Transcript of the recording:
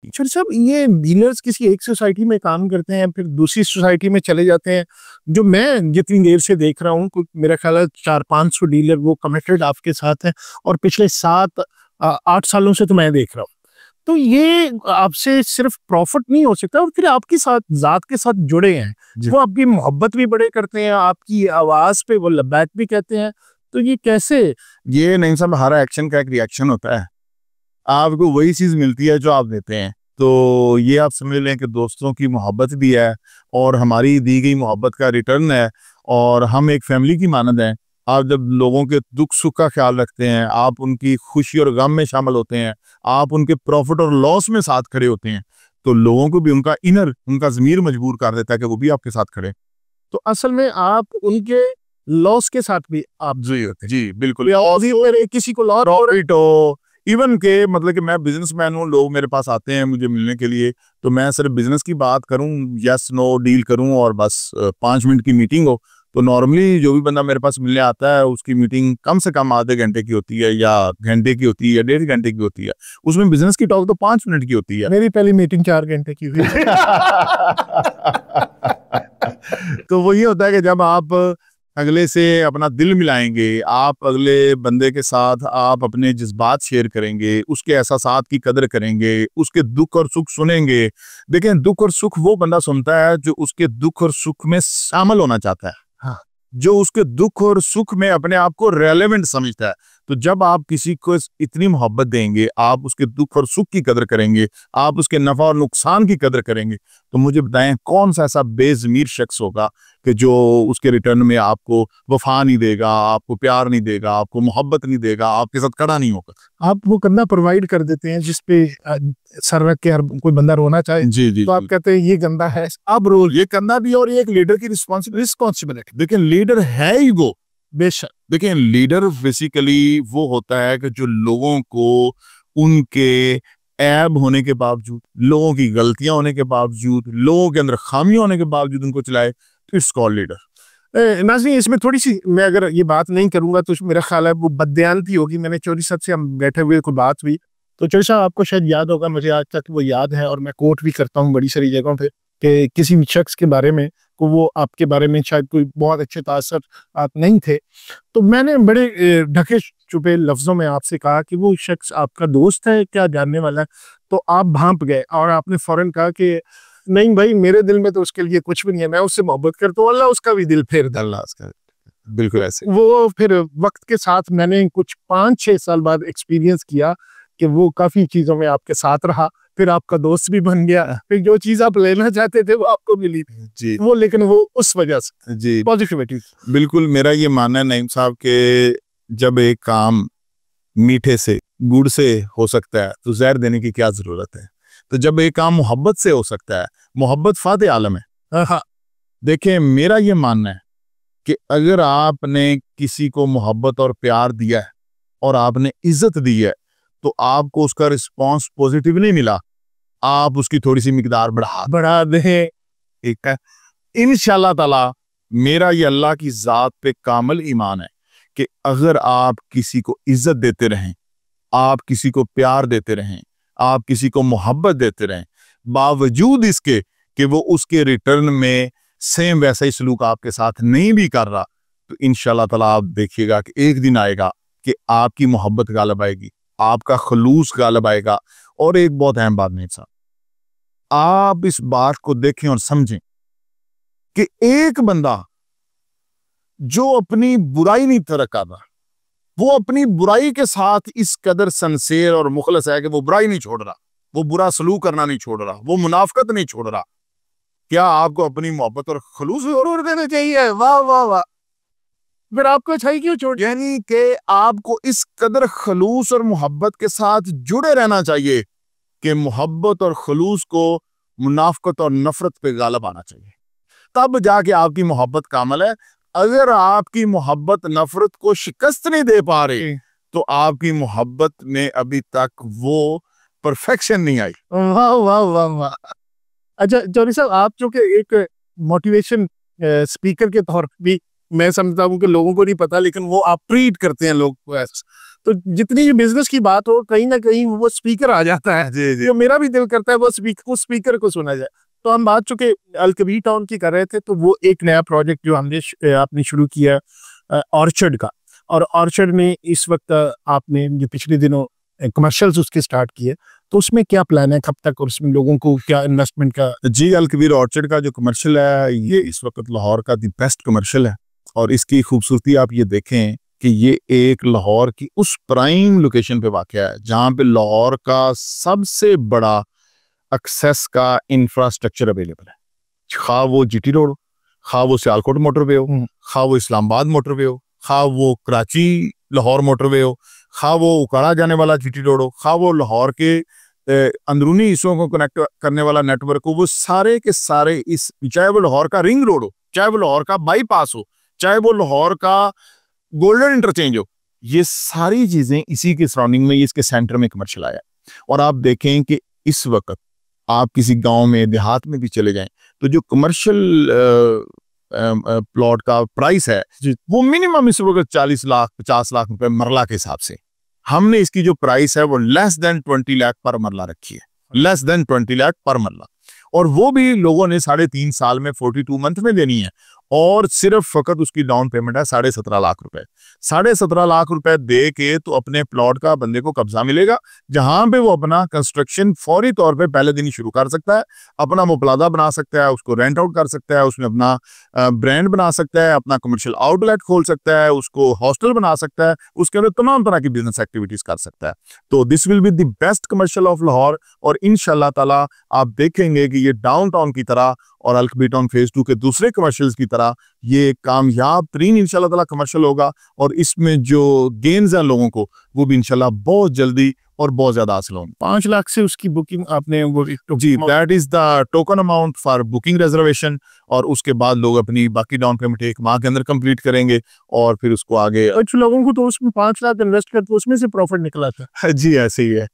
छोटे साहब, ये डीलर्स किसी एक सोसाइटी में काम करते हैं, फिर दूसरी सोसाइटी में चले जाते हैं। जो मैं जितनी देर से देख रहा हूँ, मेरा ख्याल है 400-500 डीलर वो कमिटेड आपके साथ हैं, और पिछले 7-8 सालों से तो मैं देख रहा हूँ। तो ये आपसे सिर्फ प्रॉफिट नहीं हो सकता, और फिर आपकी साथ ज़ात के साथ जुड़े हैं। वो आपकी मोहब्बत भी बड़े करते हैं, आपकी आवाज़ पे वो लब्बैक भी कहते हैं। तो ये कैसे? ये नहीं साहब, हर एक्शन का एक रिएक्शन होता है। आपको वही चीज़ मिलती है जो आप देते हैं। तो ये आप समझ लें कि दोस्तों की मोहब्बत भी है और हमारी दी गई मोहब्बत का रिटर्न है, और हम एक फैमिली की मानद हैं। आप जब लोगों के दुख सुख का ख्याल रखते हैं, आप उनकी खुशी और गम में शामिल होते हैं, आप उनके प्रॉफिट और लॉस में साथ खड़े होते हैं, तो लोगों को भी उनका ज़मीर मजबूर कर देता है कि वो भी आपके साथ खड़े। तो असल में आप उनके लॉस के साथ भी आप जुड़े होते हैं। जी बिल्कुल। किसी को लॉस प्रॉफिट हो, इवन के मतलब कि मैं बिजनेसमैन हूँ, लोग मेरे पास आते हैं मुझे मिलने के लिए, तो मैं सिर्फ बिजनेस की बात करूँ, यस नो डील करूँ, और बस 5 मिनट की मीटिंग हो, तो नॉर्मली जो भी बंदा मेरे पास मिलने आता है उसकी मीटिंग कम से कम आधे घंटे की होती है, या घंटे की होती है, या 1.5 घंटे की होती है। उसमें बिजनेस की टॉक तो 5 मिनट की होती है। मेरी पहली मीटिंग 4 घंटे की हुई। तो वो ये होता है कि जब आप अगले से अपना दिल मिलाएंगे, आप अगले बंदे के साथ आप अपने जज्बात शेयर करेंगे, उसके एहसासात की कदर करेंगे, उसके दुख और सुख सुनेंगे। देखें, दुख और सुख वो बंदा सुनता है जो उसके दुख और सुख में शामिल होना चाहता है, हाँ। जो उसके दुख और सुख में अपने आप को रेलेवेंट समझता है। तो जब आप किसी को इतनी मोहब्बत देंगे, आप उसके दुख और सुख की कदर करेंगे, आप उसके नफा और नुकसान की कदर करेंगे, तो मुझे बताएं कौन सा ऐसा बेज़मीर शख्स होगा कि जो उसके रिटर्न में आपको वफा नहीं देगा, आपको प्यार नहीं देगा, आपको मोहब्बत नहीं देगा, आपके साथ खड़ा नहीं होगा। आप वो कंधा प्रोवाइड कर देते हैं जिसपे सर रख के हर कोई बंदा रोना चाहे। जी जी, तो आप कहते हैं ये गंदा है, अब रो। ये करना भी, और ये एक लीडर की रिस्पॉन्सिबिलिटी। देखिए, लीडर है ही वो, बेशक। देखिए लीडर बेसिकली वो होता है कि जो लोगों को उनके ऐब होने के बावजूद, लोगों की गलतियां होने के बावजूद, लोगों के अंदर खामियां होने के बावजूद उनको चलाए, तो इट्स कॉल्ड लीडर। नाज़रीन, इसमें थोड़ी सी मैं अगर ये बात नहीं करूंगा तो मेरा ख्याल है वो बददयानती होगी। मैंने चौधरी साहब से हम बैठे हुए कोई बात हुई, तो चौधरी साहब आपको शायद याद होगा, मुझे आज तक वो याद है, और मैं कोट भी करता हूँ बड़ी सारी जगहों पे, कि किसी भी शख्स के बारे में को वो आपके बारे में शायद कोई बहुत अच्छे तासर आप नहीं थे, तो मैंने बड़े ढके छुपे लफ्जों में आपसे कहा कि वो शख्स आपका दोस्त है क्या, जानने वाला है? तो आप भांप गए और आपने फौरन कहा कि नहीं भाई, मेरे दिल में तो उसके लिए कुछ भी नहीं है, मैं उससे मोहब्बत करता हूँ, अल्लाह उसका भी दिल फेर दे। अल्लाह उसका, बिल्कुल ऐसे। वो फिर वक्त के साथ मैंने कुछ 5-6 साल बाद एक्सपीरियंस किया कि वो काफी चीजों में आपके साथ रहा, फिर आपका दोस्त भी बन गया, फिर जो चीज आप लेना चाहते थे वो आपको मिली जी वो, लेकिन वो उस वजह से जी, पॉजिटिविटी। बिल्कुल मेरा ये मानना है नईम साहब के, जब एक काम मीठे से गुड़ से हो सकता है तो जहर देने की क्या जरूरत है। तो जब एक काम मोहब्बत से हो सकता है, मोहब्बत फाते आलम है। हाँ। देखें, मेरा ये मानना है कि अगर आपने किसी को मोहब्बत और प्यार दिया है और आपने इज्जत दी है, तो आपको उसका रिस्पांस पॉजिटिव नहीं मिला, आप उसकी थोड़ी सी मिकदार बढ़ा दें, ठीक है। इंशाल्लाह ताला मेरा ये अल्लाह की जात पे कामिल ईमान है कि अगर आप किसी को इज्जत देते रहें, आप किसी को प्यार देते रहें, आप किसी को मोहब्बत देते रहें, बावजूद इसके कि वो उसके रिटर्न में सेम वैसा ही सलूक आपके साथ नहीं भी कर रहा, तो इंशाल्लाह ताला आप देखिएगा कि एक दिन आएगा कि आपकी मोहब्बत गालिब आएगी, आपका खलूस गालिब आएगा। और एक बहुत अहम बात नहीं साहब, आप इस बात को देखें और समझें कि एक बंदा जो अपनी बुराई नहीं तरक कर रहा, वो अपनी बुराई के साथ इस कदर सनसेर और मुखलस है कि वो बुराई नहीं छोड़ रहा, वो बुरा सलूक करना नहीं छोड़ रहा, वो मुनाफकत नहीं छोड़ रहा, क्या आपको अपनी मोहब्बत और खलूस जरूर देना चाहिए? वाह वाह वाह। फिर आपको अच्छाई क्यों छोड़? यानी कि आपको इस कदर खलूस और मोहब्बत के साथ जुड़े रहना चाहिए कि मोहब्बत और खलूस को मुनाफकत और नफरत पे गालिब आना चाहिए, तब जाके आपकी मोहब्बत कामिल है। अगर आपकी मोहब्बत नफरत को शिकस्त नहीं दे पा रही, तो आपकी मोहब्बत में अभी तक वो परफेक्शन नहीं आई। वाह वाह वाह वाह। अच्छा चौधरी साहब, आप जो कि एक मोटिवेशन स्पीकर के तौर पर भी मैं समझता हूँ कि लोगों को नहीं पता, लेकिन वो आप ट्रीट करते हैं लोग को ऐसा। तो जितनी भी बिजनेस की बात हो, कहीं ना कहीं वो स्पीकर आ जाता है। जी जी तो मेरा भी दिल करता है वो स्पीकर को सुना जाए। तो हम बात चूंकि अल-कबीर टाउन की कर रहे थे, तो वो एक नया प्रोजेक्ट जो आपने शुरू किया ऑर्चर्ड का, और ऑर्चर्ड में इस वक्त आपने ये पिछले दिनों कमर्शियल्स उसके स्टार्ट किए, तो उसमें क्या प्लान है, कब तक, और उसमें लोगों को क्या इन्वेस्टमेंट का? जी, अल-कबीर ऑर्चर्ड का जो कमर्शियल है, ये इस वक्त लाहौर का दी बेस्ट कमर्शियल है। और इसकी खूबसूरती आप ये देखें कि ये एक लाहौर की उस प्राइम लोकेशन पे वाक़या है जहाँ पे लाहौर का सबसे बड़ा एक्सेस का इंफ्रास्ट्रक्चर अवेलेबल है। खा वो जीटी रोड हो, खा वो सियालकोट मोटरवे हो, खा वो इस्लामाबाद मोटरवे हो, खा वो कराची लाहौर मोटरवे हो, खा वो उकाड़ा जाने वाला जीटी रोड हो, खा वो लाहौर के अंदरूनी हिस्सों को कनेक्ट करने वाला नेटवर्क हो, वो सारे के सारे इस, चाहे वो लाहौर का रिंग रोड हो, चाहे वो लाहौर का बाईपास हो, चाहे वो लाहौर का गोल्डन इंटरचेंज हो, ये सारी चीजें इसी के सराउंडिंग में, इसके सेंटर में कमर्शियल आया है। और आप देखें कि इस वक्त आप किसी गांव में, देहात में भी चले जाएं, तो जो कमर्शियल प्लॉट का प्राइस है वो मिनिमम इस वक्त 40 लाख 50 लाख रुपए मरला के हिसाब से। हमने इसकी जो प्राइस है वो लेस देन 20 लाख पर मरला रखी है, लेस देन 20 लाख पर मरला। और वो भी लोगों ने 3.5 साल में 42 मंथ में देनी है, और सिर्फ फकत उसकी डाउन पेमेंट है 17.5 लाख रुपए। 17.5 लाख रुपए दे के तो अपने प्लॉट का बंदे को कब्जा मिलेगा, जहां पे वो अपना कंस्ट्रक्शन फौरी तौर पे पहले दिन ही शुरू कर सकता है, अपना वो प्लाजा बना सकता है, उसको रेंट आउट कर सकता है, उसमें अपना ब्रांड बना सकता है, अपना कमर्शियल आउटलेट खोल सकता है, उसको हॉस्टल बना सकता है, उसके अंदर तमाम तरह की बिजनेस एक्टिविटीज कर सकता है। तो this will be the best commercial of Lahore, और इंशाल्लाह ताला आप देखेंगे कि ये डाउनटाउन की तरह और अल-कबीर टाउन फेज 2 के दूसरे कमर्शियल्स की तरह ये कामयाब तरीन इंशाल्लाह ताला कमर्शियल होगा, और इसमें जो गेन्स हैं लोगों को, वो भी इंशाल्लाह बहुत जल्दी और बहुत ज्यादा हासिल होंगे। 5 लाख से उसकी बुकिंग आपने वो जी, that is the token amount for booking reservation, और उसके बाद लोग अपनी बाकी डाउन पेमेंट 1 माह के अंदर कंप्लीट करेंगे, और फिर उसको आगे। कुछ लोगों को तो उसमें 5 लाख इन्वेस्ट करते उसमें से प्रॉफिट निकला था। जी, ऐसे ही है।